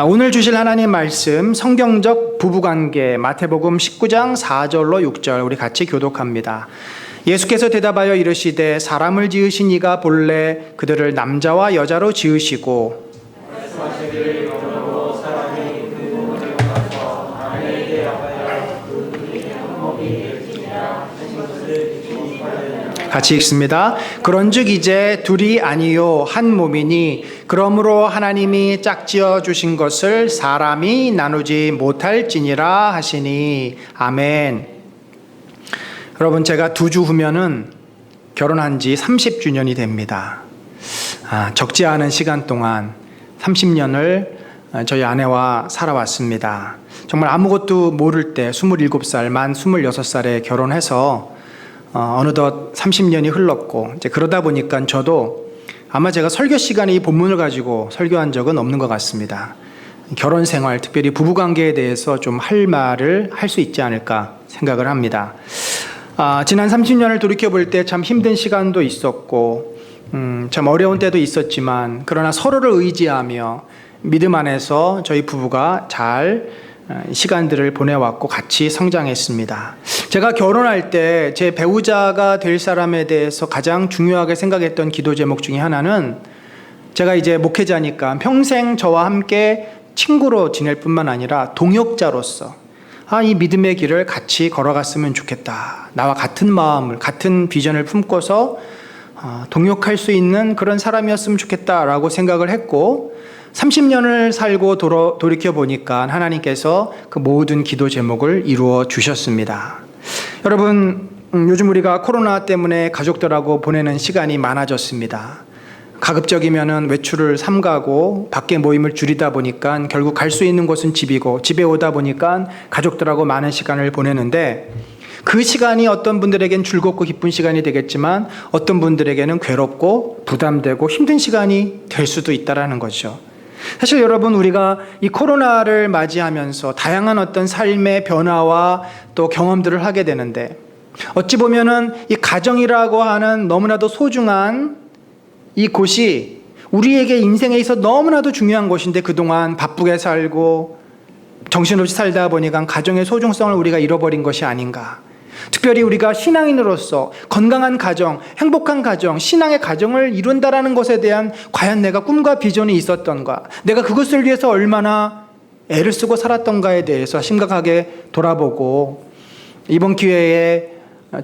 오늘 주실 하나님 말씀 성경적 부부관계 마태복음 19장 4절로 6절 우리 같이 교독합니다. 예수께서 대답하여 이르시되 사람을 지으신 이가 본래 그들을 남자와 여자로 지으시고 같이 읽습니다. 그런즉 이제 둘이 아니요 한 몸이니 그러므로 하나님이 짝지어 주신 것을 사람이 나누지 못할지니라 하시니 아멘. 여러분, 제가 2주 후면은 결혼한 지 30주년이 됩니다. 적지 않은 시간 동안 30년을 저희 아내와 살아왔습니다. 정말 아무것도 모를 때 27살, 만 26살에 결혼해서 어느덧 30년이 흘렀고, 이제 그러다 보니까 저도 아마 제가 설교 시간에 이 본문을 가지고 설교한 적은 없는 것 같습니다. 결혼 생활, 특별히 부부관계에 대해서 좀 할 말을 할 수 있지 않을까 생각을 합니다. 지난 30년을 돌이켜볼 때 참 힘든 시간도 있었고, 참 어려운 때도 있었지만, 그러나 서로를 의지하며 믿음 안에서 저희 부부가 잘 시간들을 보내왔고 같이 성장했습니다. 제가 결혼할 때 제 배우자가 될 사람에 대해서 가장 중요하게 생각했던 기도 제목 중에 하나는, 제가 이제 목회자니까 평생 저와 함께 친구로 지낼 뿐만 아니라 동역자로서 이 믿음의 길을 같이 걸어갔으면 좋겠다. 나와 같은 마음을, 같은 비전을 품고서 동역할 수 있는 그런 사람이었으면 좋겠다라고 생각을 했고, 30년을 살고 돌이켜보니까 하나님께서 그 모든 기도 제목을 이루어 주셨습니다. 여러분, 요즘 우리가 코로나 때문에 가족들하고 보내는 시간이 많아졌습니다. 가급적이면은 외출을 삼가고 밖에 모임을 줄이다 보니까 결국 갈 수 있는 곳은 집이고, 집에 오다 보니까 가족들하고 많은 시간을 보내는데, 그 시간이 어떤 분들에겐 즐겁고 기쁜 시간이 되겠지만 어떤 분들에게는 괴롭고 부담되고 힘든 시간이 될 수도 있다라는 거죠. 사실 여러분, 우리가 이 코로나를 맞이하면서 다양한 어떤 삶의 변화와 또 경험들을 하게 되는데, 어찌 보면은 이 가정이라고 하는 너무나도 소중한 이 곳이 우리에게 인생에 있어 너무나도 중요한 곳인데, 그동안 바쁘게 살고 정신없이 살다 보니까 가정의 소중성을 우리가 잃어버린 것이 아닌가. 특별히 우리가 신앙인으로서 건강한 가정, 행복한 가정, 신앙의 가정을 이룬다라는 것에 대한 과연 내가 꿈과 비전이 있었던가, 내가 그것을 위해서 얼마나 애를 쓰고 살았던가에 대해서 심각하게 돌아보고, 이번 기회에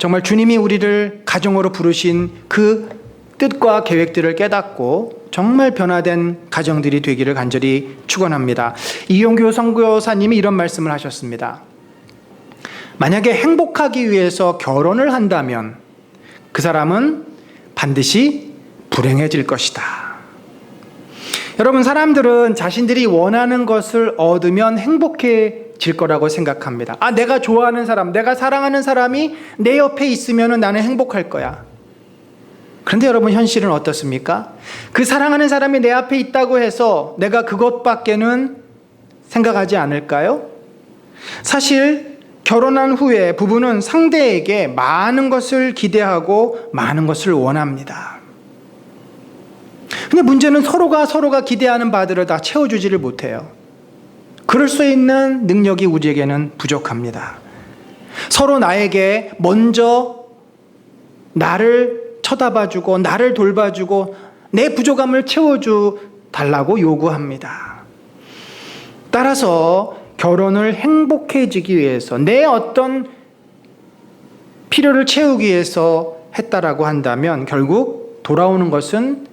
정말 주님이 우리를 가정으로 부르신 그 뜻과 계획들을 깨닫고 정말 변화된 가정들이 되기를 간절히 축원합니다. 이용규 선교사님이 이런 말씀을 하셨습니다. 만약에 행복하기 위해서 결혼을 한다면 그 사람은 반드시 불행해질 것이다. 여러분, 사람들은 자신들이 원하는 것을 얻으면 행복해질 거라고 생각합니다. 내가 좋아하는 사람, 내가 사랑하는 사람이 내 옆에 있으면 나는 행복할 거야. 그런데 여러분, 현실은 어떻습니까? 그 사랑하는 사람이 내 앞에 있다고 해서 내가 그것밖에는 생각하지 않을까요? 사실 결혼한 후에 부부는 상대에게 많은 것을 기대하고 많은 것을 원합니다. 근데 문제는 서로가 기대하는 바들을 다 채워주지를 못해요. 그럴 수 있는 능력이 우리에게는 부족합니다. 서로 나에게 먼저 나를 쳐다봐주고 나를 돌봐주고 내 부족함을 채워달라고 요구합니다. 따라서 결혼을 행복해지기 위해서, 내 어떤 필요를 채우기 위해서 했다라고 한다면 결국 돌아오는 것은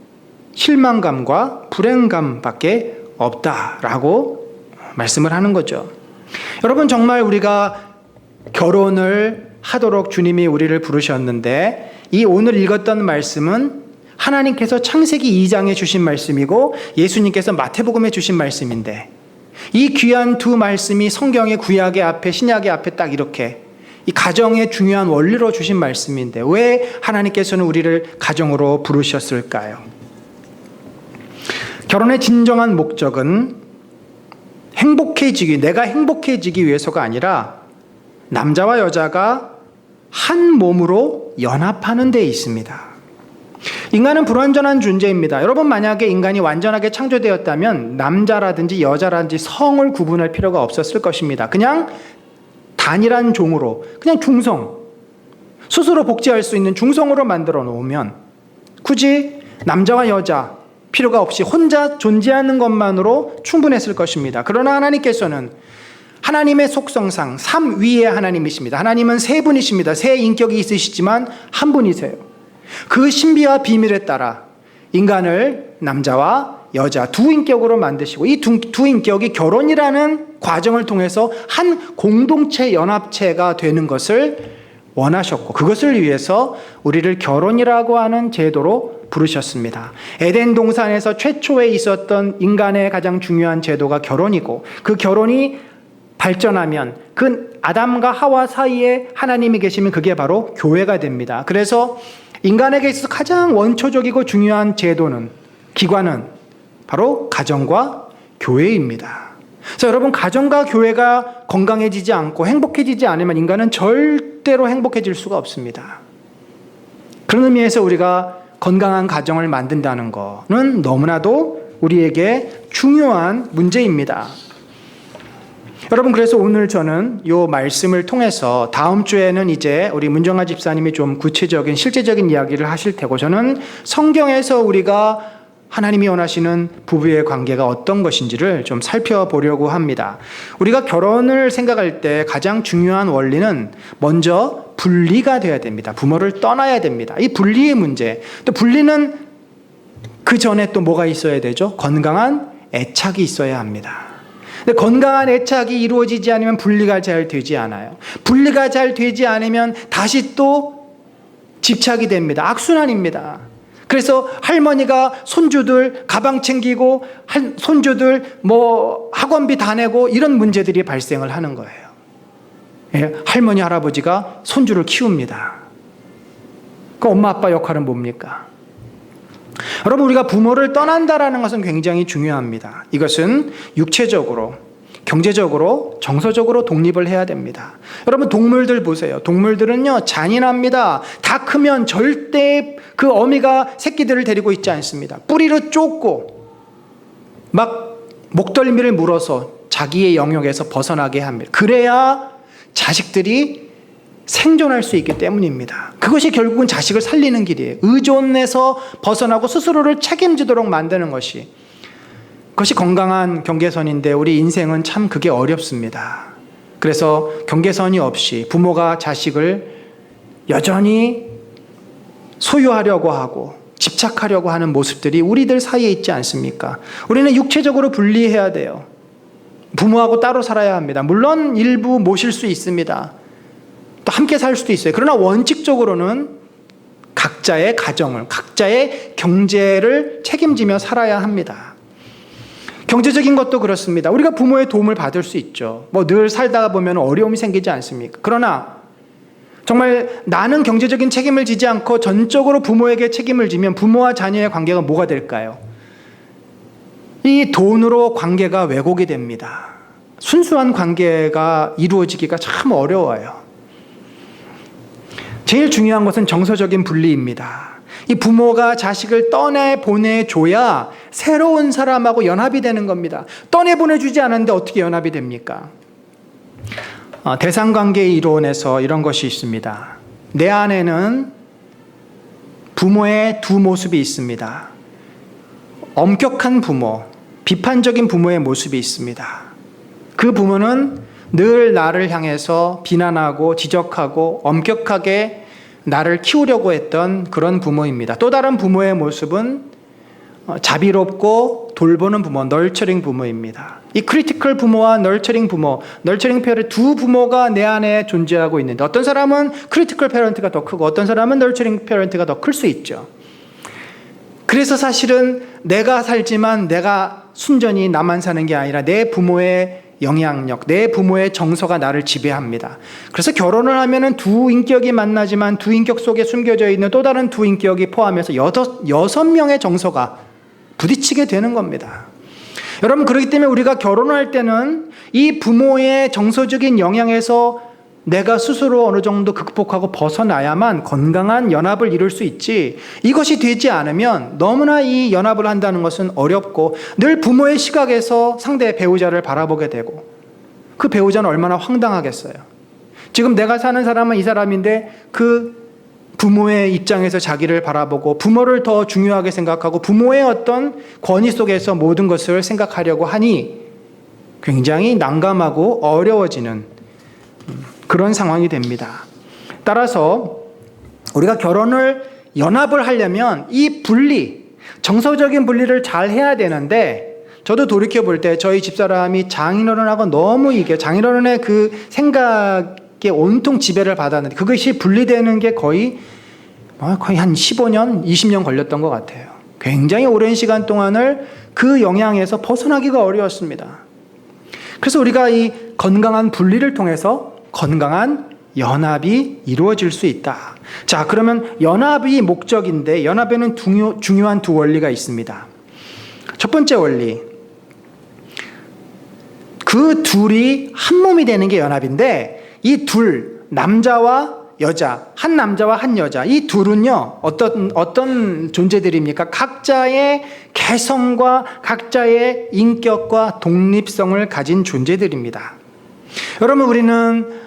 실망감과 불행감밖에 없다라고 말씀을 하는 거죠. 여러분, 정말 우리가 결혼을 하도록 주님이 우리를 부르셨는데, 이 오늘 읽었던 말씀은 하나님께서 창세기 2장에 주신 말씀이고 예수님께서 마태복음에 주신 말씀인데, 이 귀한 두 말씀이 성경의 구약의 앞에 신약의 앞에 딱 이렇게 이 가정의 중요한 원리로 주신 말씀인데, 왜 하나님께서는 우리를 가정으로 부르셨을까요? 결혼의 진정한 목적은 내가 행복해지기 위해서가 아니라 남자와 여자가 한 몸으로 연합하는 데 있습니다. 인간은 불완전한 존재입니다. 여러분, 만약에 인간이 완전하게 창조되었다면 남자라든지 여자라든지 성을 구분할 필요가 없었을 것입니다. 그냥 단일한 종으로, 그냥 중성, 스스로 복제할 수 있는 중성으로 만들어 놓으면 굳이 남자와 여자 필요가 없이 혼자 존재하는 것만으로 충분했을 것입니다. 그러나 하나님께서는 하나님의 속성상 삼위의 하나님이십니다. 하나님은 세 분이십니다. 세 인격이 있으시지만 한 분이세요. 그 신비와 비밀에 따라 인간을 남자와 여자 두 인격으로 만드시고 이 두 인격이 결혼이라는 과정을 통해서 한 공동체 연합체가 되는 것을 원하셨고, 그것을 위해서 우리를 결혼이라고 하는 제도로 부르셨습니다. 에덴 동산에서 최초에 있었던 인간의 가장 중요한 제도가 결혼이고, 그 결혼이 발전하면 그 아담과 하와 사이에 하나님이 계시면 그게 바로 교회가 됩니다. 그래서 인간에게 있어서 가장 원초적이고 중요한 제도는, 기관은 바로 가정과 교회입니다. 그래서 여러분, 가정과 교회가 건강해지지 않고 행복해지지 않으면 인간은 절대로 행복해질 수가 없습니다. 그런 의미에서 우리가 건강한 가정을 만든다는 것은 너무나도 우리에게 중요한 문제입니다. 여러분, 그래서 오늘 저는 이 말씀을 통해서 다음 주에는 이제 우리 문정아 집사님이 좀 구체적인 실제적인 이야기를 하실 테고, 저는 성경에서 우리가 하나님이 원하시는 부부의 관계가 어떤 것인지를 좀 살펴보려고 합니다. 우리가 결혼을 생각할 때 가장 중요한 원리는 먼저 분리가 돼야 됩니다. 부모를 떠나야 됩니다. 이 분리의 문제, 또 분리는 그 전에 또 뭐가 있어야 되죠? 건강한 애착이 있어야 합니다. 근데 건강한 애착이 이루어지지 않으면 분리가 잘 되지 않아요. 분리가 잘 되지 않으면 다시 또 집착이 됩니다. 악순환입니다. 그래서 할머니가 손주들 가방 챙기고 손주들 학원비 다 내고 이런 문제들이 발생을 하는 거예요. 예, 할머니 할아버지가 손주를 키웁니다. 그 엄마 아빠 역할은 뭡니까? 여러분, 우리가 부모를 떠난다라는 것은 굉장히 중요합니다. 이것은 육체적으로, 경제적으로, 정서적으로 독립을 해야 됩니다. 여러분, 동물들 보세요. 동물들은요, 잔인합니다. 다 크면 절대 그 어미가 새끼들을 데리고 있지 않습니다. 뿌리를 쫓고 막 목덜미를 물어서 자기의 영역에서 벗어나게 합니다. 그래야 자식들이 생존할 수 있기 때문입니다. 그것이 결국은 자식을 살리는 길이에요. 의존에서 벗어나고 스스로를 책임지도록 만드는 것이, 그것이 건강한 경계선인데 우리 인생은 참 그게 어렵습니다. 그래서 경계선이 없이 부모가 자식을 여전히 소유하려고 하고 집착하려고 하는 모습들이 우리들 사이에 있지 않습니까? 우리는 육체적으로 분리해야 돼요. 부모하고 따로 살아야 합니다. 물론 일부 모실 수 있습니다. 또 함께 살 수도 있어요. 그러나 원칙적으로는 각자의 가정을, 각자의 경제를 책임지며 살아야 합니다. 경제적인 것도 그렇습니다. 우리가 부모의 도움을 받을 수 있죠. 늘 살다가 보면 어려움이 생기지 않습니까? 그러나 정말 나는 경제적인 책임을 지지 않고 전적으로 부모에게 책임을 지면 부모와 자녀의 관계가 뭐가 될까요? 이 돈으로 관계가 왜곡이 됩니다. 순수한 관계가 이루어지기가 참 어려워요. 제일 중요한 것은 정서적인 분리입니다. 이 부모가 자식을 떠내보내줘야 새로운 사람하고 연합이 되는 겁니다. 떠내보내주지 않았는데 어떻게 연합이 됩니까? 대상관계의 이론에서 이런 것이 있습니다. 내 안에는 부모의 두 모습이 있습니다. 엄격한 부모, 비판적인 부모의 모습이 있습니다. 그 부모는 늘 나를 향해서 비난하고 지적하고 엄격하게 나를 키우려고 했던 그런 부모입니다. 또 다른 부모의 모습은 자비롭고 돌보는 부모, 널처링 부모입니다. 이 크리티컬 부모와 널처링 부모, 널처링 페어런트 두 부모가 내 안에 존재하고 있는데 어떤 사람은 크리티컬 페어런트가 더 크고 어떤 사람은 널처링 페어런트가 더 클 수 있죠. 그래서 사실은 내가 살지만 내가 순전히 나만 사는 게 아니라 내 부모의 영향력, 내 부모의 정서가 나를 지배합니다. 그래서 결혼을 하면은 두 인격이 만나지만 두 인격 속에 숨겨져 있는 또 다른 두 인격이 포함해서 여섯 명의 정서가 부딪히게 되는 겁니다. 여러분, 그렇기 때문에 우리가 결혼할 때는 이 부모의 정서적인 영향에서 내가 스스로 어느 정도 극복하고 벗어나야만 건강한 연합을 이룰 수 있지, 이것이 되지 않으면 너무나 이 연합을 한다는 것은 어렵고 늘 부모의 시각에서 상대의 배우자를 바라보게 되고, 그 배우자는 얼마나 황당하겠어요. 지금 내가 사는 사람은 이 사람인데 그 부모의 입장에서 자기를 바라보고 부모를 더 중요하게 생각하고 부모의 어떤 권위 속에서 모든 것을 생각하려고 하니 굉장히 난감하고 어려워지는 그런 상황이 됩니다. 따라서 우리가 연합을 하려면 이 분리, 정서적인 분리를 잘 해야 되는데, 저도 돌이켜 볼 때 저희 집사람이 장인어른하고 너무 장인어른의 그 생각에 온통 지배를 받았는데, 그것이 분리되는 게 거의 한 15년, 20년 걸렸던 것 같아요. 굉장히 오랜 시간 동안을 그 영향에서 벗어나기가 어려웠습니다. 그래서 우리가 이 건강한 분리를 통해서 건강한 연합이 이루어질 수 있다. 자, 그러면 연합이 목적인데 연합에는 중요한 두 원리가 있습니다. 첫 번째 원리, 그 둘이 한 몸이 되는 게 연합인데, 이 남자와 여자, 한 남자와 한 여자, 이 둘은요 어떤 존재들입니까? 각자의 개성과 각자의 인격과 독립성을 가진 존재들입니다. 여러분, 우리는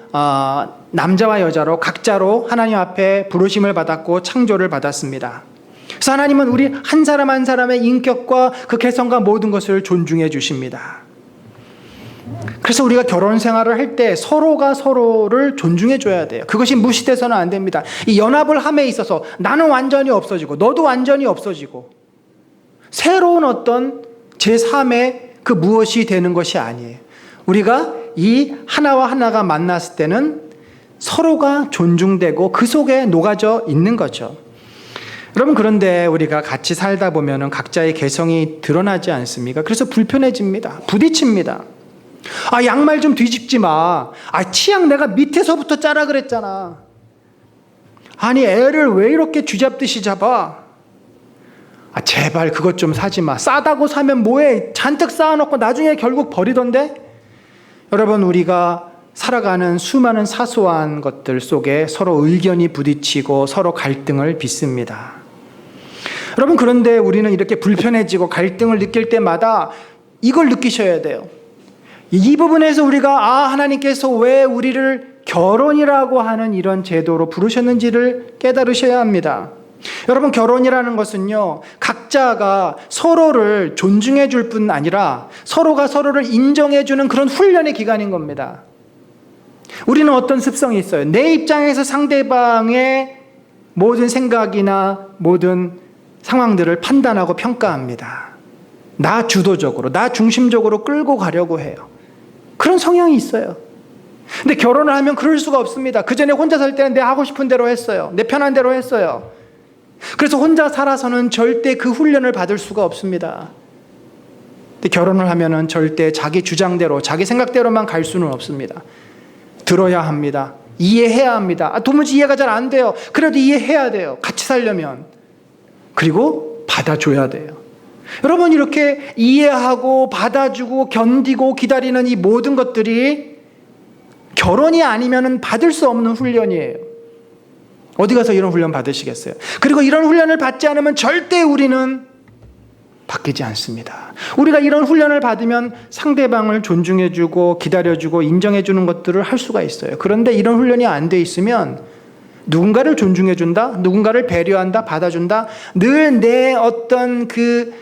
남자와 여자로 각자로 하나님 앞에 부르심을 받았고 창조를 받았습니다. 그래서 하나님은 우리 한 사람 한 사람의 인격과 그 개성과 모든 것을 존중해 주십니다. 그래서 우리가 결혼 생활을 할 때 서로가 서로를 존중해 줘야 돼요. 그것이 무시돼서는 안 됩니다. 이 연합을 함에 있어서 나는 완전히 없어지고 너도 완전히 없어지고 새로운 어떤 제3의 그 무엇이 되는 것이 아니에요. 우리가 이 하나와 하나가 만났을 때는 서로가 존중되고 그 속에 녹아져 있는 거죠. 여러분, 그런데 우리가 같이 살다 보면 각자의 개성이 드러나지 않습니까? 그래서 불편해집니다. 부딪힙니다. 양말 좀 뒤집지 마. 치약 내가 밑에서부터 짜라 그랬잖아. 아니, 애를 왜 이렇게 쥐잡듯이 잡아? 제발 그것 좀 사지 마. 싸다고 사면 뭐해? 잔뜩 쌓아놓고 나중에 결국 버리던데? 여러분, 우리가 살아가는 수많은 사소한 것들 속에 서로 의견이 부딪히고 서로 갈등을 빚습니다. 여러분, 그런데 우리는 이렇게 불편해지고 갈등을 느낄 때마다 이걸 느끼셔야 돼요. 이 부분에서 우리가 하나님께서 왜 우리를 결혼이라고 하는 이런 제도로 부르셨는지를 깨달으셔야 합니다. 여러분, 결혼이라는 것은요, 각자가 서로를 존중해 줄 뿐 아니라 서로가 서로를 인정해 주는 그런 훈련의 기간인 겁니다. 우리는 어떤 습성이 있어요. 내 입장에서 상대방의 모든 생각이나 모든 상황들을 판단하고 평가합니다. 나 주도적으로, 나 중심적으로 끌고 가려고 해요. 그런 성향이 있어요. 근데 결혼을 하면 그럴 수가 없습니다. 그 전에 혼자 살 때는 내 하고 싶은 대로 했어요. 내 편한 대로 했어요. 그래서 혼자 살아서는 절대 그 훈련을 받을 수가 없습니다. 근데 결혼을 하면은 절대 자기 주장대로, 자기 생각대로만 갈 수는 없습니다. 들어야 합니다. 이해해야 합니다. 도무지 이해가 잘 안 돼요. 그래도 이해해야 돼요. 같이 살려면. 그리고 받아줘야 돼요. 여러분, 이렇게 이해하고 받아주고 견디고 기다리는 이 모든 것들이 결혼이 아니면 받을 수 없는 훈련이에요. 어디 가서 이런 훈련 받으시겠어요? 그리고 이런 훈련을 받지 않으면 절대 우리는 바뀌지 않습니다. 우리가 이런 훈련을 받으면 상대방을 존중해주고 기다려주고 인정해주는 것들을 할 수가 있어요. 그런데 이런 훈련이 안 돼 있으면 누군가를 존중해준다, 누군가를 배려한다, 받아준다, 늘 내 어떤 그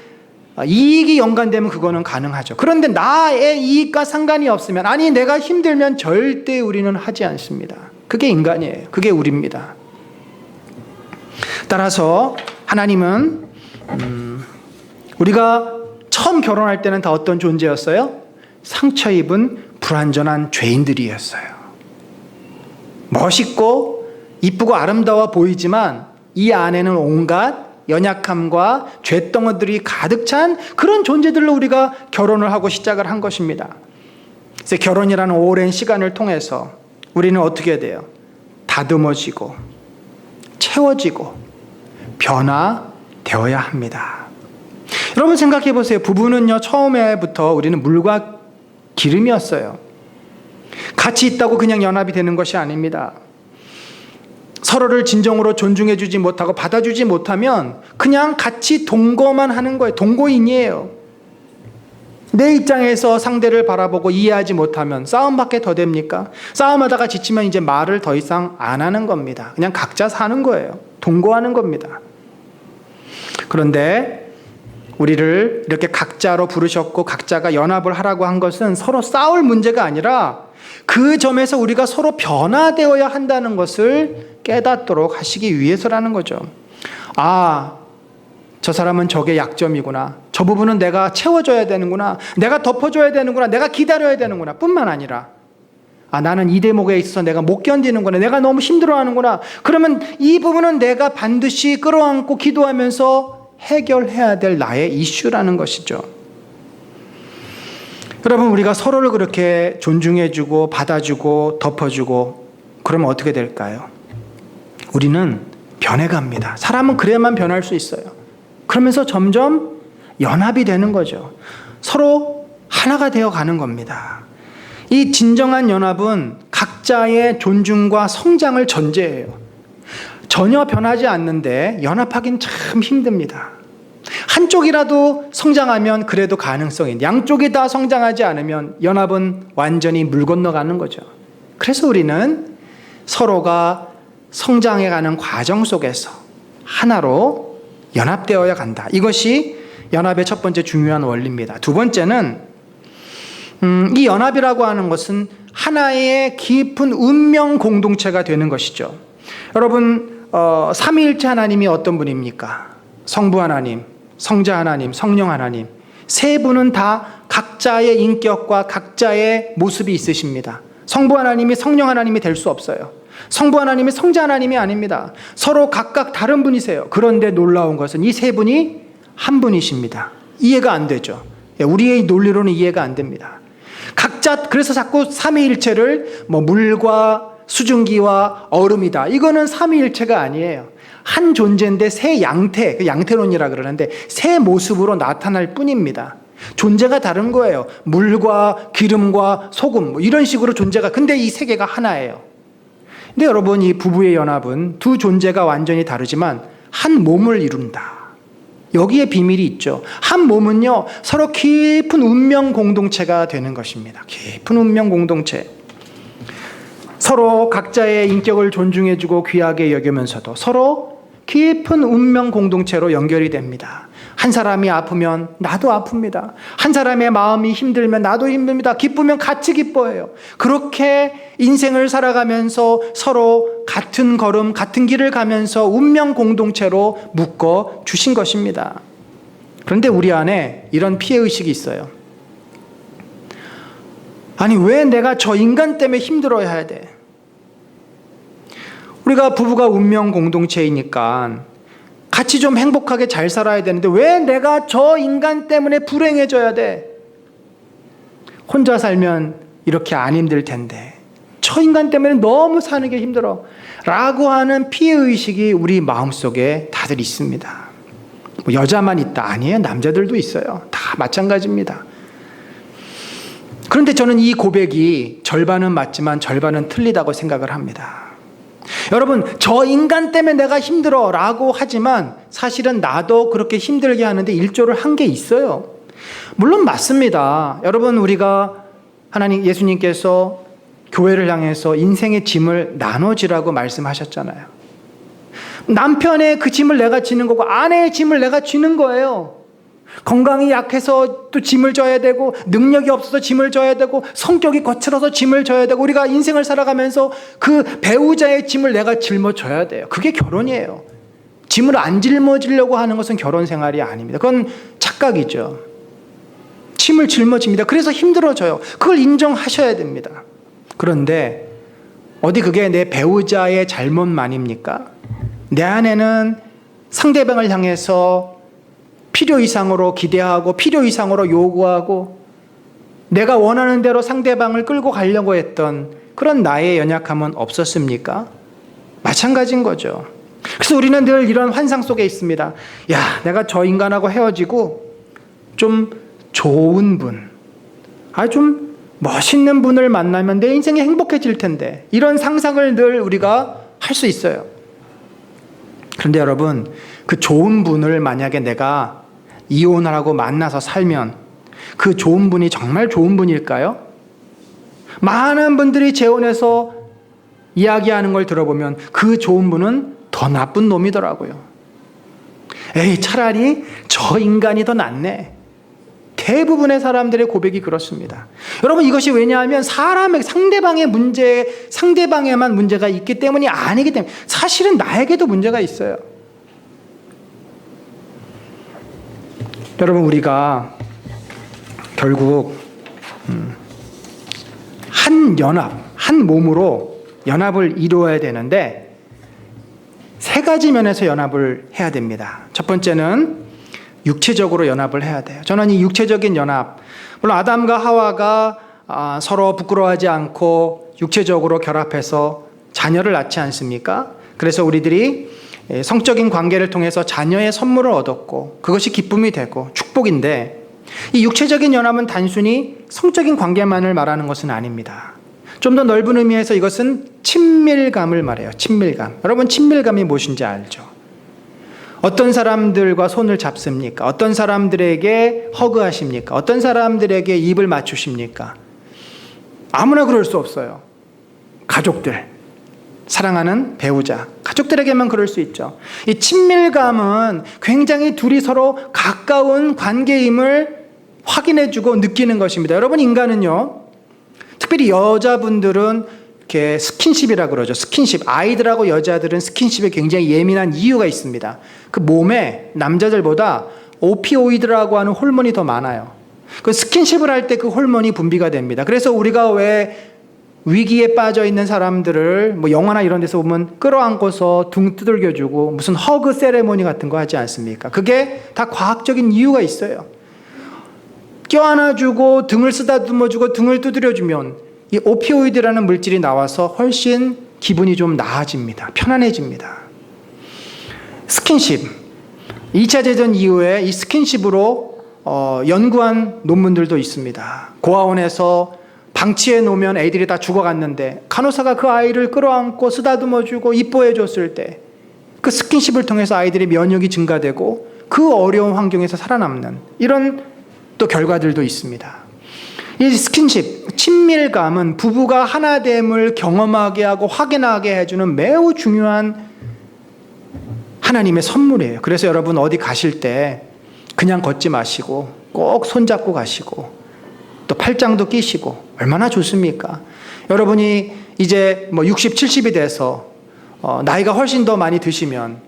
이익이 연관되면 그거는 가능하죠. 그런데 나의 이익과 상관이 없으면, 아니 내가 힘들면 절대 우리는 하지 않습니다. 그게 인간이에요. 그게 우리입니다. 따라서 하나님은 우리가 처음 결혼할 때는 다 어떤 존재였어요? 상처 입은 불완전한 죄인들이었어요. 멋있고 이쁘고 아름다워 보이지만 이 안에는 온갖 연약함과 죄덩어들이 가득 찬 그런 존재들로 우리가 결혼을 하고 시작을 한 것입니다. 그래서 결혼이라는 오랜 시간을 통해서 우리는 어떻게 돼요? 다듬어지고 채워지고 변화되어야 합니다. 여러분 생각해 보세요. 부부는요, 처음에부터 우리는 물과 기름이었어요. 같이 있다고 그냥 연합이 되는 것이 아닙니다. 서로를 진정으로 존중해주지 못하고 받아주지 못하면 그냥 같이 동거만 하는 거예요. 동거인이에요. 내 입장에서 상대를 바라보고 이해하지 못하면 싸움밖에 더 됩니까? 싸움하다가 지치면 이제 말을 더 이상 안 하는 겁니다. 그냥 각자 사는 거예요. 동거하는 겁니다. 그런데 우리를 이렇게 각자로 부르셨고 각자가 연합을 하라고 한 것은 서로 싸울 문제가 아니라 그 점에서 우리가 서로 변화되어야 한다는 것을 깨닫도록 하시기 위해서라는 거죠. 저 사람은 저게 약점이구나. 저 부분은 내가 채워줘야 되는구나. 내가 덮어줘야 되는구나. 내가 기다려야 되는구나. 뿐만 아니라 나는 이 대목에 있어서 내가 못 견디는구나. 내가 너무 힘들어하는구나. 그러면 이 부분은 내가 반드시 끌어안고 기도하면서 해결해야 될 나의 이슈라는 것이죠. 여러분, 우리가 서로를 그렇게 존중해주고 받아주고 덮어주고 그러면 어떻게 될까요? 우리는 변해갑니다. 사람은 그래야만 변할 수 있어요. 그러면서 점점 연합이 되는 거죠. 서로 하나가 되어 가는 겁니다. 이 진정한 연합은 각자의 존중과 성장을 전제해요. 전혀 변하지 않는데 연합하기는 참 힘듭니다. 한쪽이라도 성장하면 그래도 가능성이 있는데 양쪽이 다 성장하지 않으면 연합은 완전히 물 건너가는 거죠. 그래서 우리는 서로가 성장해가는 과정 속에서 하나로 연합되어야 간다. 이것이 연합의 첫 번째 중요한 원리입니다. 두 번째는 이 연합이라고 하는 것은 하나의 깊은 운명 공동체가 되는 것이죠. 여러분, 삼위일체 하나님이 어떤 분입니까? 성부 하나님, 성자 하나님, 성령 하나님, 세 분은 다 각자의 인격과 각자의 모습이 있으십니다. 성부 하나님이 성령 하나님이 될 수 없어요. 성부 하나님이 성자 하나님이 아닙니다. 서로 각각 다른 분이세요. 그런데 놀라운 것은 이 세 분이 한 분이십니다. 이해가 안 되죠. 우리의 논리로는 이해가 안 됩니다. 각자, 그래서 자꾸 삼위일체를 물과 수증기와 얼음이다. 이거는 삼위일체가 아니에요. 한 존재인데 세 양태, 양태론이라 그러는데 세 모습으로 나타날 뿐입니다. 존재가 다른 거예요. 물과 기름과 소금 이런 식으로 존재가, 근데 이 세 개가 하나예요. 근데 여러분, 이 부부의 연합은 두 존재가 완전히 다르지만 한 몸을 이룬다. 여기에 비밀이 있죠. 한 몸은요, 서로 깊은 운명 공동체가 되는 것입니다. 깊은 운명 공동체. 서로 각자의 인격을 존중해주고 귀하게 여기면서도 서로 깊은 운명 공동체로 연결이 됩니다. 한 사람이 아프면 나도 아픕니다. 한 사람의 마음이 힘들면 나도 힘듭니다. 기쁘면 같이 기뻐해요. 그렇게 인생을 살아가면서 서로 같은 걸음, 같은 길을 가면서 운명 공동체로 묶어 주신 것입니다. 그런데 우리 안에 이런 피해의식이 있어요. 아니, 왜 내가 저 인간 때문에 힘들어야 돼? 우리가 부부가 운명 공동체이니까 같이 좀 행복하게 잘 살아야 되는데 왜 내가 저 인간 때문에 불행해져야 돼? 혼자 살면 이렇게 안 힘들 텐데 저 인간 때문에 너무 사는 게 힘들어 라고 하는 피해의식이 우리 마음속에 다들 있습니다. 여자만 있다? 아니에요. 남자들도 있어요. 다 마찬가지입니다. 그런데 저는 이 고백이 절반은 맞지만 절반은 틀리다고 생각을 합니다. 여러분, 저 인간 때문에 내가 힘들어 라고 하지만 사실은 나도 그렇게 힘들게 하는데 일조를 한 게 있어요. 물론 맞습니다. 여러분, 우리가 예수님께서 교회를 향해서 인생의 짐을 나눠지라고 말씀하셨잖아요. 남편의 그 짐을 내가 지는 거고 아내의 짐을 내가 지는 거예요. 건강이 약해서 또 짐을 져야 되고 능력이 없어서 짐을 져야 되고 성격이 거칠어서 짐을 져야 되고 우리가 인생을 살아가면서 그 배우자의 짐을 내가 짊어져야 돼요. 그게 결혼이에요. 짐을 안 짊어지려고 하는 것은 결혼 생활이 아닙니다. 그건 착각이죠. 짐을 짊어집니다. 그래서 힘들어져요. 그걸 인정하셔야 됩니다. 그런데 어디 그게 내 배우자의 잘못만입니까? 내 안에는 상대방을 향해서 필요 이상으로 기대하고 필요 이상으로 요구하고 내가 원하는 대로 상대방을 끌고 가려고 했던 그런 나의 연약함은 없었습니까? 마찬가지인 거죠. 그래서 우리는 늘 이런 환상 속에 있습니다. 야, 내가 저 인간하고 헤어지고 좀 좋은 분, 좀 멋있는 분을 만나면 내 인생이 행복해질 텐데, 이런 상상을 늘 우리가 할 수 있어요. 그런데 여러분, 그 좋은 분을 만약에 내가 이혼을 하고 만나서 살면 그 좋은 분이 정말 좋은 분일까요? 많은 분들이 재혼해서 이야기하는 걸 들어보면 그 좋은 분은 더 나쁜 놈이더라고요. 에이, 차라리 저 인간이 더 낫네. 대부분의 사람들의 고백이 그렇습니다. 여러분, 이것이 왜냐하면 상대방에만 문제가 있기 때문이 아니기 때문에, 사실은 나에게도 문제가 있어요. 여러분, 우리가 결국 한 몸으로 연합을 이루어야 되는데, 세 가지 면에서 연합을 해야 됩니다. 첫 번째는 육체적으로 연합을 해야 돼요. 저는 이 육체적인 연합, 물론 아담과 하와가 서로 부끄러워하지 않고 육체적으로 결합해서 자녀를 낳지 않습니까? 그래서 우리들이 성적인 관계를 통해서 자녀의 선물을 얻었고, 그것이 기쁨이 되고 축복인데, 이 육체적인 연합은 단순히 성적인 관계만을 말하는 것은 아닙니다. 좀 더 넓은 의미에서 이것은 친밀감을 말해요. 친밀감. 여러분, 친밀감이 무엇인지 알죠? 어떤 사람들과 손을 잡습니까? 어떤 사람들에게 허그하십니까? 어떤 사람들에게 입을 맞추십니까? 아무나 그럴 수 없어요. 가족들, 사랑하는 배우자, 가족들에게만 그럴 수 있죠. 이 친밀감은 굉장히 둘이 서로 가까운 관계임을 확인해주고 느끼는 것입니다. 여러분, 인간은요, 특별히 여자분들은 이렇게 스킨십이라고 그러죠. 스킨십. 아이들하고 여자들은 스킨십에 굉장히 예민한 이유가 있습니다. 그 몸에 남자들보다 오피오이드라고 하는 호르몬이 더 많아요. 그 스킨십을 할 때 그 호르몬이 분비가 됩니다. 그래서 우리가 왜 위기에 빠져 있는 사람들을 뭐 영화나 이런 데서 보면 끌어안고서 등 두들겨주고 무슨 허그 세레모니 같은 거 하지 않습니까? 그게 다 과학적인 이유가 있어요. 껴안아주고 등을 쓰다듬어주고 등을 두드려주면 이 오피오이드라는 물질이 나와서 훨씬 기분이 좀 나아집니다. 편안해집니다. 스킨십. 2차 대전 이후에 이 스킨십으로 연구한 논문들도 있습니다. 고아원에서 방치해 놓으면 애들이 다 죽어갔는데 간호사가 그 아이를 끌어안고 쓰다듬어주고 이뻐해 줬을 때 그 스킨십을 통해서 아이들의 면역이 증가되고 그 어려운 환경에서 살아남는 이런 또 결과들도 있습니다. 이 스킨십, 친밀감은 부부가 하나됨을 경험하게 하고 확인하게 해주는 매우 중요한 하나님의 선물이에요. 그래서 여러분, 어디 가실 때 그냥 걷지 마시고 꼭 손잡고 가시고 또 팔짱도 끼시고 얼마나 좋습니까? 여러분이 이제 뭐 60, 70이 돼서 나이가 훨씬 더 많이 드시면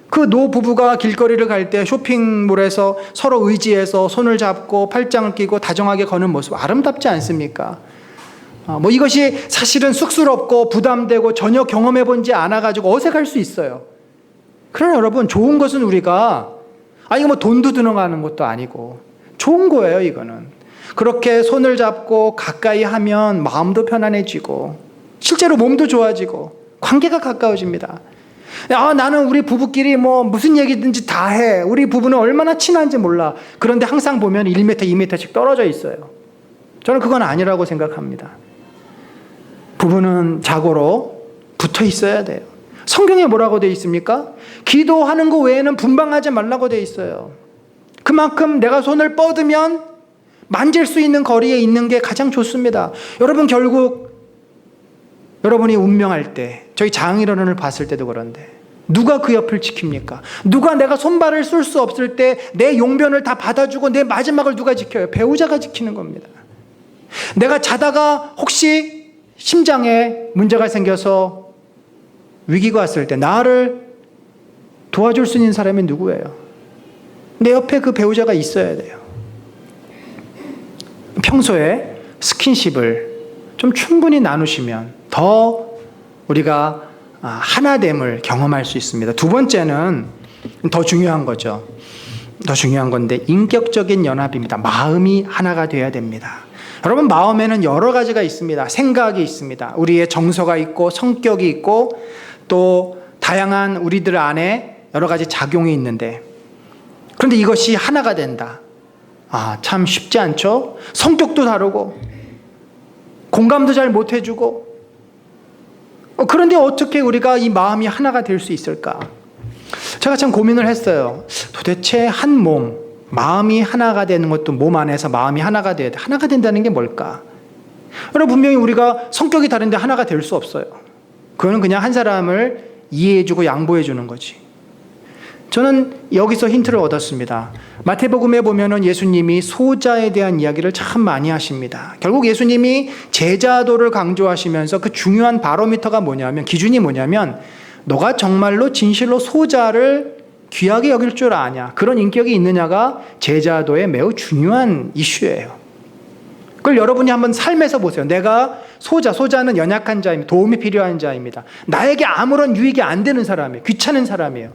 그 노부부가 길거리를 갈 때 쇼핑몰에서 서로 의지해서 손을 잡고 팔짱을 끼고 다정하게 거는 모습 아름답지 않습니까? 뭐 이것이 사실은 쑥스럽고 부담되고 전혀 경험해 본지 않아가지고 어색할 수 있어요. 그러나 여러분, 좋은 것은 우리가 이거 뭐 돈도 들어가는 것도 아니고 좋은 거예요. 이거는 그렇게 손을 잡고 가까이 하면 마음도 편안해지고 실제로 몸도 좋아지고 관계가 가까워집니다. 나는 우리 부부끼리 뭐 무슨 얘기든지 다 해. 우리 부부는 얼마나 친한지 몰라. 그런데 항상 보면 1m, 2m씩 떨어져 있어요. 저는 그건 아니라고 생각합니다. 부부는 자고로 붙어 있어야 돼요. 성경에 뭐라고 되어 있습니까? 기도하는 거 외에는 분방하지 말라고 되어 있어요. 그만큼 내가 손을 뻗으면 만질 수 있는 거리에 있는 게 가장 좋습니다. 여러분, 결국 여러분이 운명할 때, 저희 장인어른을 봤을 때도 그런데 누가 그 옆을 지킵니까? 누가 내가 손발을 쓸 수 없을 때 내 용변을 다 받아주고 내 마지막을 누가 지켜요? 배우자가 지키는 겁니다. 내가 자다가 혹시 심장에 문제가 생겨서 위기가 왔을 때 나를 도와줄 수 있는 사람이 누구예요? 내 옆에 그 배우자가 있어야 돼요. 평소에 스킨십을 좀 충분히 나누시면 더 우리가 하나됨을 경험할 수 있습니다. 두 번째는 더 중요한 거죠. 더 중요한 건데 인격적인 연합입니다. 마음이 하나가 되어야 됩니다. 여러분, 마음에는 여러 가지가 있습니다. 생각이 있습니다. 우리의 정서가 있고 성격이 있고 또 다양한 우리들 안에 여러 가지 작용이 있는데, 그런데 이것이 하나가 된다. 참 쉽지 않죠? 성격도 다르고 공감도 잘 못해주고, 그런데 어떻게 우리가 이 마음이 하나가 될 수 있을까? 제가 참 고민을 했어요. 도대체 한 몸, 마음이 하나가 되는 것도 몸 안에서 마음이 하나가 돼야 돼. 하나가 된다는 게 뭘까? 여러분, 분명히 우리가 성격이 다른데 하나가 될 수 없어요. 그거는 그냥 한 사람을 이해해주고 양보해주는 거지. 저는 여기서 힌트를 얻었습니다. 마태복음에 보면은 예수님이 소자에 대한 이야기를 참 많이 하십니다. 결국 예수님이 제자도를 강조하시면서 그 중요한 바로미터가 뭐냐면, 기준이 뭐냐면, 너가 정말로 진실로 소자를 귀하게 여길 줄 아냐, 그런 인격이 있느냐가 제자도의 매우 중요한 이슈예요. 그걸 여러분이 한번 삶에서 보세요. 내가 소자는 연약한 자입니다. 도움이 필요한 자입니다. 나에게 아무런 유익이 안 되는 사람이에요. 귀찮은 사람이에요.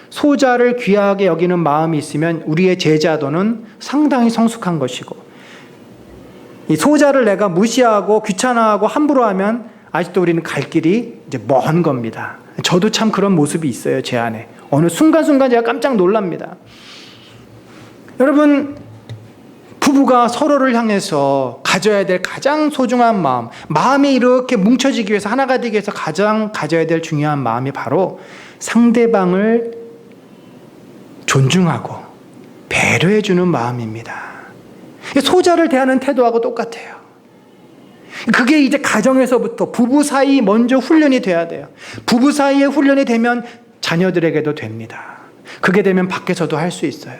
소자를 귀하게 여기는 마음이 있으면 우리의 제자도는 상당히 성숙한 것이고, 이 소자를 내가 무시하고 귀찮아하고 함부로 하면 아직도 우리는 갈 길이 이제 먼 겁니다. 저도 참 그런 모습이 있어요, 제 안에. 어느 순간순간 제가 깜짝 놀랍니다. 여러분, 부부가 서로를 향해서 가져야 될 가장 소중한 마음이 이렇게 뭉쳐지기 위해서, 하나가 되기 위해서 가장 가져야 될 중요한 마음이 바로 상대방을 존중하고 배려해주는 마음입니다. 소자를 대하는 태도하고 똑같아요. 그게 이제 가정에서부터 부부 사이 먼저 훈련이 돼야 돼요. 부부 사이에 훈련이 되면 자녀들에게도 됩니다. 그게 되면 밖에서도 할 수 있어요.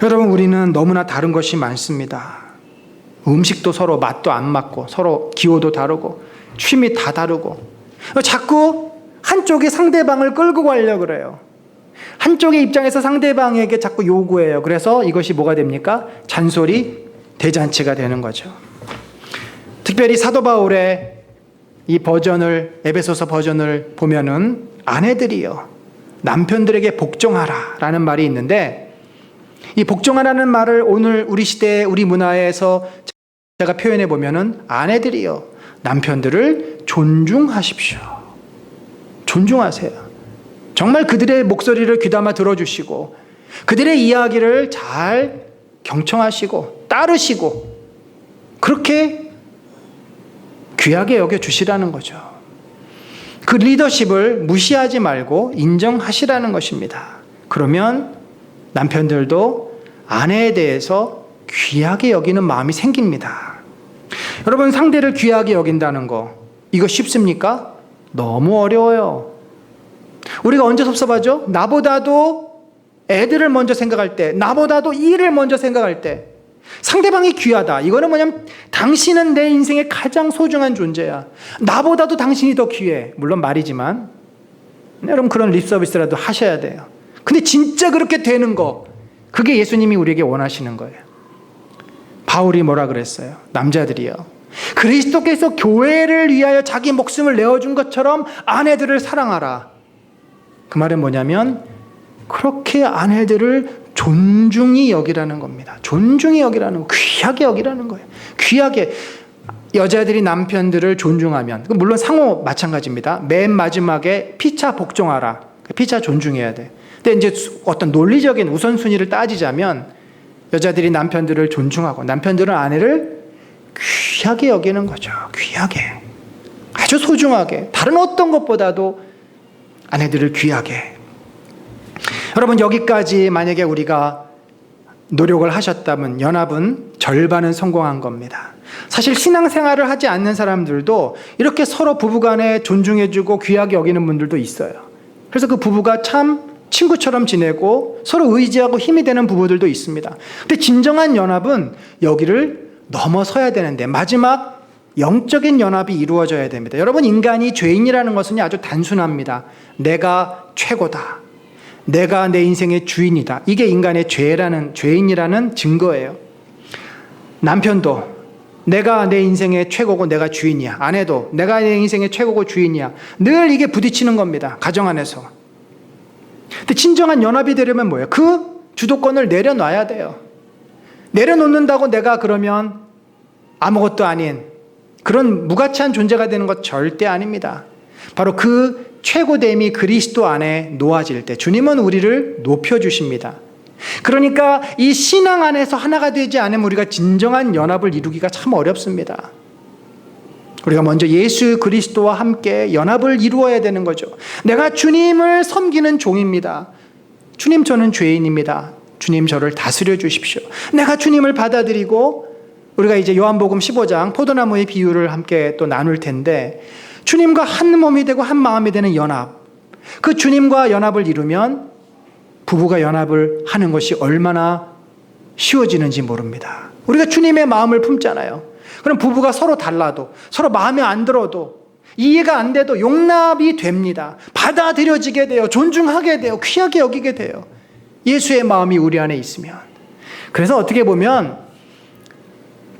여러분, 우리는 너무나 다른 것이 많습니다. 음식도 서로 맛도 안 맞고, 서로 기호도 다르고, 취미 다 다르고, 자꾸 한쪽이 상대방을 끌고 가려고 그래요. 한쪽의 입장에서 상대방에게 자꾸 요구해요. 그래서 이것이 뭐가 됩니까? 잔소리, 대잔치가 되는 거죠. 특별히 사도 바울의 이 버전을, 에베소서 버전을 보면은 아내들이요, 남편들에게 복종하라 라는 말이 있는데, 이 복종하라는 말을 오늘 우리 시대, 우리 문화에서 제가 표현해 보면은 아내들이요, 남편들을 존중하십시오. 존중하세요. 정말 그들의 목소리를 귀담아 들어주시고, 그들의 이야기를 잘 경청하시고 따르시고, 그렇게 귀하게 여겨주시라는 거죠. 그 리더십을 무시하지 말고 인정하시라는 것입니다. 그러면 남편들도 아내에 대해서 귀하게 여기는 마음이 생깁니다. 여러분, 상대를 귀하게 여긴다는 거, 이거 쉽습니까? 너무 어려워요. 우리가 언제 섭섭하죠? 나보다도 애들을 먼저 생각할 때, 나보다도 일을 먼저 생각할 때, 상대방이 귀하다. 이거는 뭐냐면, 당신은 내 인생의 가장 소중한 존재야. 나보다도 당신이 더 귀해. 물론 말이지만, 여러분, 그런 립 서비스라도 하셔야 돼요. 근데 진짜 그렇게 되는 거, 그게 예수님이 우리에게 원하시는 거예요. 바울이 뭐라 그랬어요? 남자들이요, 그리스도께서 교회를 위하여 자기 목숨을 내어준 것처럼 아내들을 사랑하라. 그 말은 뭐냐면, 그렇게 아내들을 존중히 여기라는 겁니다. 존중히 여기라는 거, 귀하게 여기라는 거예요. 귀하게. 여자들이 남편들을 존중하면, 물론 상호 마찬가지입니다. 맨 마지막에 피차 복종하라. 피차 존중해야 돼. 근데 이제 어떤 논리적인 우선순위를 따지자면, 여자들이 남편들을 존중하고 남편들은 아내를 귀하게 여기는 거죠. 귀하게. 아주 소중하게. 다른 어떤 것보다도 아내들을 귀하게. 여러분, 여기까지 만약에 우리가 노력을 하셨다면 연합은 절반은 성공한 겁니다. 사실 신앙생활을 하지 않는 사람들도 이렇게 서로 부부간에 존중해주고 귀하게 여기는 분들도 있어요. 그래서 그 부부가 참 친구처럼 지내고 서로 의지하고 힘이 되는 부부들도 있습니다. 근데 진정한 연합은 여기를 넘어서야 되는데, 마지막 영적인 연합이 이루어져야 됩니다. 여러분, 인간이 죄인이라는 것은 아주 단순합니다. 내가 최고다. 내가 내 인생의 주인이다. 이게 인간의 죄인이라는 증거예요. 남편도 내가 내 인생의 최고고 내가 주인이야. 아내도 내가 내 인생의 최고고 주인이야. 늘 이게 부딪히는 겁니다. 가정 안에서. 근데 진정한 연합이 되려면 뭐예요? 그 주도권을 내려놔야 돼요. 내려놓는다고 내가 그러면 아무것도 아닌 그런 무가치한 존재가 되는 것 절대 아닙니다. 바로 그 최고됨이 그리스도 안에 놓아질 때 주님은 우리를 높여주십니다. 그러니까 이 신앙 안에서 하나가 되지 않으면 우리가 진정한 연합을 이루기가 참 어렵습니다. 우리가 먼저 예수 그리스도와 함께 연합을 이루어야 되는 거죠. 내가 주님을 섬기는 종입니다. 주님, 저는 죄인입니다. 주님, 저를 다스려 주십시오. 내가 주님을 받아들이고, 우리가 이제 요한복음 15장 포도나무의 비유를 함께 또 나눌 텐데, 주님과 한 몸이 되고 한 마음이 되는 연합, 그 주님과 연합을 이루면 부부가 연합을 하는 것이 얼마나 쉬워지는지 모릅니다. 우리가 주님의 마음을 품잖아요. 그럼 부부가 서로 달라도, 서로 마음에 안 들어도, 이해가 안 돼도 용납이 됩니다. 받아들여지게 돼요. 존중하게 돼요. 귀하게 여기게 돼요. 예수의 마음이 우리 안에 있으면. 그래서 어떻게 보면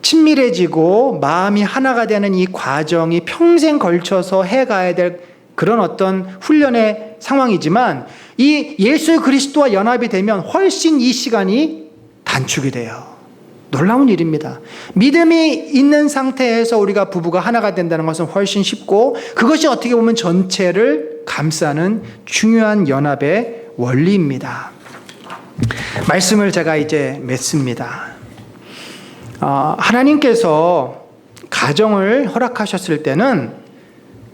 친밀해지고 마음이 하나가 되는 이 과정이 평생 걸쳐서 해가야 될 그런 어떤 훈련의 상황이지만, 이 예수 그리스도와 연합이 되면 훨씬 이 시간이 단축이 돼요. 놀라운 일입니다. 믿음이 있는 상태에서 우리가 부부가 하나가 된다는 것은 훨씬 쉽고, 그것이 어떻게 보면 전체를 감싸는 중요한 연합의 원리입니다. 말씀을 제가 이제 맺습니다. 하나님께서 가정을 허락하셨을 때는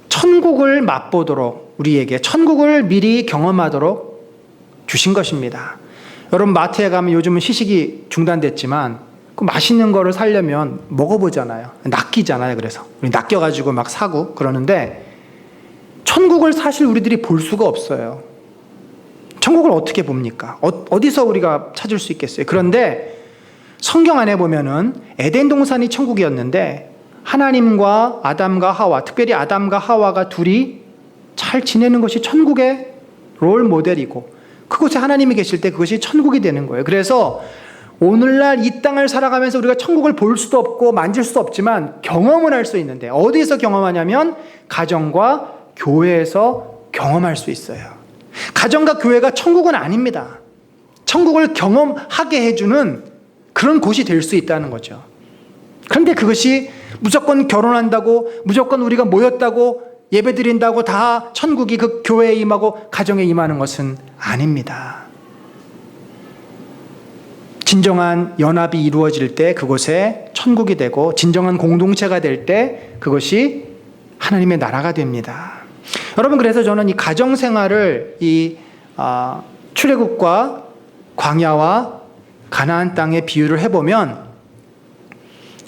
천국을 맛보도록, 우리에게 천국을 미리 경험하도록 주신 것입니다. 여러분, 마트에 가면 요즘은 시식이 중단됐지만 그 맛있는 거를 사려면 먹어보잖아요. 낚이잖아요. 그래서 우리 낚여가지고 막 사고 그러는데, 천국을 사실 우리들이 볼 수가 없어요. 천국을 어떻게 봅니까? 어디서 우리가 찾을 수 있겠어요? 그런데 성경 안에 보면은 에덴 동산이 천국이었는데, 하나님과 아담과 하와, 특별히 아담과 하와가 둘이 잘 지내는 것이 천국의 롤 모델이고, 그곳에 하나님이 계실 때 그것이 천국이 되는 거예요. 그래서 오늘날 이 땅을 살아가면서 우리가 천국을 볼 수도 없고 만질 수도 없지만 경험을 할 수 있는데, 어디서 경험하냐면 가정과 교회에서 경험할 수 있어요. 가정과 교회가 천국은 아닙니다. 천국을 경험하게 해주는 그런 곳이 될 수 있다는 거죠. 그런데 그것이 무조건 결혼한다고, 무조건 우리가 모였다고, 예배드린다고 다 천국이 그 교회에 임하고 가정에 임하는 것은 아닙니다. 진정한 연합이 이루어질 때 그곳에 천국이 되고, 진정한 공동체가 될 때 그것이 하나님의 나라가 됩니다. 여러분, 그래서 저는 이 가정생활을 출애굽과 광야와 가나안 땅에 비유를 해보면,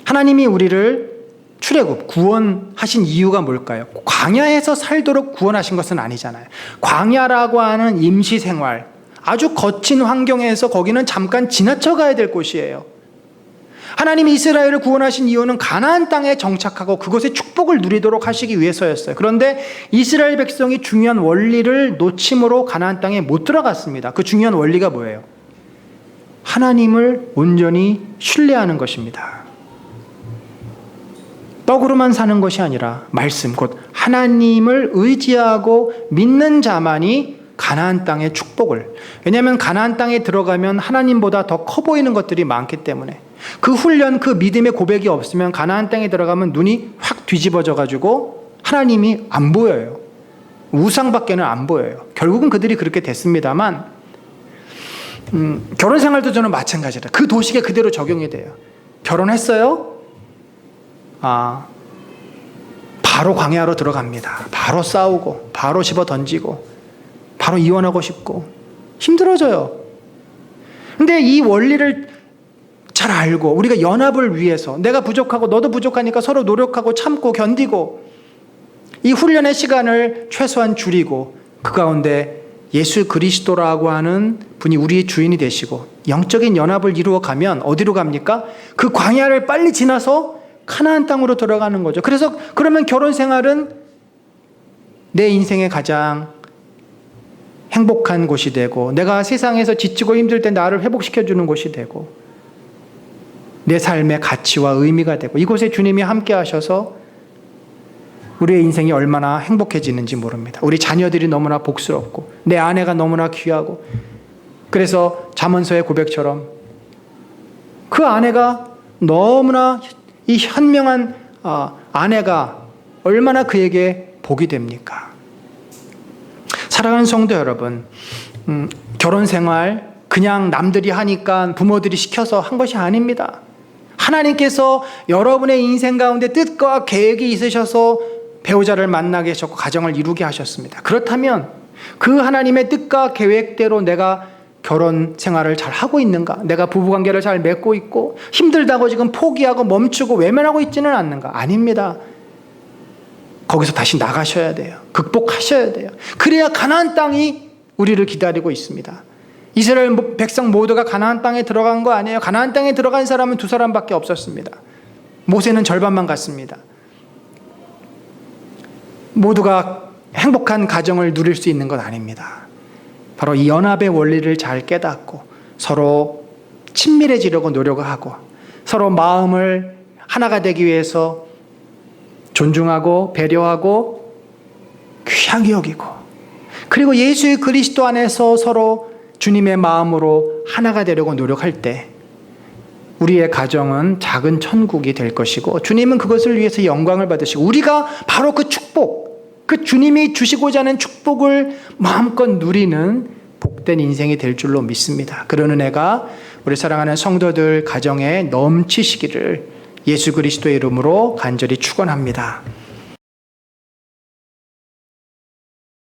하나님이 우리를 출애굽, 구원하신 이유가 뭘까요? 광야에서 살도록 구원하신 것은 아니잖아요. 광야라고 하는 임시생활, 아주 거친 환경에서 거기는 잠깐 지나쳐 가야 될 곳이에요. 하나님이 이스라엘을 구원하신 이유는 가나안 땅에 정착하고 그곳의 축복을 누리도록 하시기 위해서였어요. 그런데 이스라엘 백성이 중요한 원리를 놓침으로 가나안 땅에 못 들어갔습니다. 그 중요한 원리가 뭐예요? 하나님을 온전히 신뢰하는 것입니다. 떡으로만 사는 것이 아니라 말씀, 곧 하나님을 의지하고 믿는 자만이 가나안 땅의 축복을, 왜냐하면 가나안 땅에 들어가면 하나님보다 더 커 보이는 것들이 많기 때문에, 그 훈련, 그 믿음의 고백이 없으면 가나안 땅에 들어가면 눈이 확 뒤집어져 가지고 하나님이 안 보여요. 우상밖에는 안 보여요. 결국은 그들이 그렇게 됐습니다만, 결혼 생활도 저는 마찬가지다. 그 도식에 그대로 적용이 돼요. 결혼했어요? 바로 광야로 들어갑니다. 바로 싸우고, 바로 집어 던지고, 바로 이혼하고 싶고, 힘들어져요. 근데 이 원리를 잘 알고, 우리가 연합을 위해서, 내가 부족하고 너도 부족하니까 서로 노력하고 참고 견디고, 이 훈련의 시간을 최소한 줄이고, 그 가운데 예수 그리스도라고 하는 분이 우리의 주인이 되시고 영적인 연합을 이루어 가면 어디로 갑니까? 그 광야를 빨리 지나서 가나안 땅으로 들어가는 거죠. 그래서 그러면 결혼 생활은 내 인생의 가장 행복한 곳이 되고, 내가 세상에서 지치고 힘들 때 나를 회복시켜주는 곳이 되고, 내 삶의 가치와 의미가 되고, 이곳에 주님이 함께 하셔서 우리의 인생이 얼마나 행복해지는지 모릅니다. 우리 자녀들이 너무나 복스럽고, 내 아내가 너무나 귀하고, 그래서 잠언서의 고백처럼 그 아내가 너무나 이 현명한 아내가 얼마나 그에게 복이 됩니까? 사랑하는 성도 여러분, 결혼 생활 그냥 남들이 하니까 부모들이 시켜서 한 것이 아닙니다. 하나님께서 여러분의 인생 가운데 뜻과 계획이 있으셔서 배우자를 만나게 하셨고 가정을 이루게 하셨습니다. 그렇다면 그 하나님의 뜻과 계획대로 내가 결혼 생활을 잘 하고 있는가? 내가 부부관계를 잘 맺고 있고 힘들다고 지금 포기하고 멈추고 외면하고 있지는 않는가? 아닙니다. 거기서 다시 나가셔야 돼요. 극복하셔야 돼요. 그래야 가나안 땅이 우리를 기다리고 있습니다. 이스라엘 백성 모두가 가나안 땅에 들어간 거 아니에요. 가나안 땅에 들어간 사람은 2사람밖에 없었습니다. 모세는 절반만 갔습니다. 모두가 행복한 가정을 누릴 수 있는 건 아닙니다. 바로 이 연합의 원리를 잘 깨닫고 서로 친밀해지려고 노력하고 서로 마음을 하나가 되기 위해서 존중하고 배려하고 귀하게 여기고 그리고 예수 그리스도 안에서 서로 주님의 마음으로 하나가 되려고 노력할 때 우리의 가정은 작은 천국이 될 것이고 주님은 그것을 위해서 영광을 받으시고 우리가 바로 그 축복, 그 주님이 주시고자 하는 축복을 마음껏 누리는 복된 인생이 될 줄로 믿습니다. 그런 은혜가 우리 사랑하는 성도들 가정에 넘치시기를 예수 그리스도의 이름으로 간절히 축원합니다.